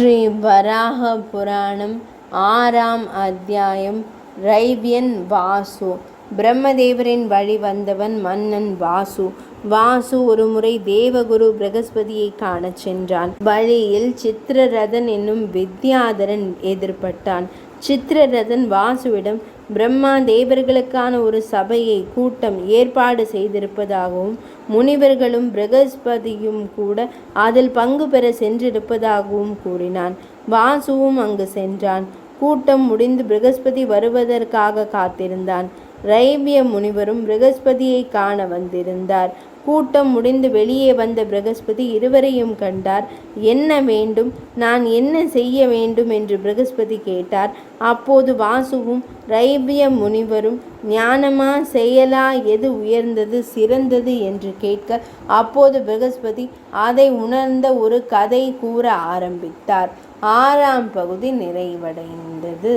ஸ்ரீ வராக புராணம் 6ஆம் அத்தியாயம். ரைவ்யன் வாசு. பிரம்மதேவரின் வழி வந்தவன் மன்னன் வாசு. வாசு ஒருமுறை தேவகுரு பிரகஸ்பதியை காணச் சென்றான். வழியில் சித்திரரதன் என்னும் வித்யாதரன் எதிர்பட்டான். சித்திரரதன் வாசுவிடம், பிரம்மா தேவர்களுக்கான ஒரு சபையை கூட்டம் ஏற்பாடு செய்திருப்பதாகவும் முனிவர்களும் பிரகஸ்பதியும் கூட அதில் பங்கு பெற சென்றிருப்பதாகவும் கூறினான். வாசுவும் அங்கு சென்றான். கூட்டம் முடிந்து பிரகஸ்பதி வருவதற்காக காத்திருந்தான். ரைவ்ய முனிவரும் பிரகஸ்பதியை காண வந்திருந்தார். கூட்டம் முடிந்து வெளியே வந்த பிரகஸ்பதி இருவரையும் கண்டார். என்ன வேண்டும், நான் என்ன செய்ய வேண்டும் என்று பிரகஸ்பதி கேட்டார். அப்போது வாசுவும் ரைவ்ய முனிவரும் ஞானமா செயலா, எது உயர்ந்தது சிறந்தது என்று கேட்க, அப்போது பிரகஸ்பதி அதை உணர்ந்த ஒரு கதை கூற ஆரம்பித்தார். 6ஆம் பகுதி நிறைவடைந்தது.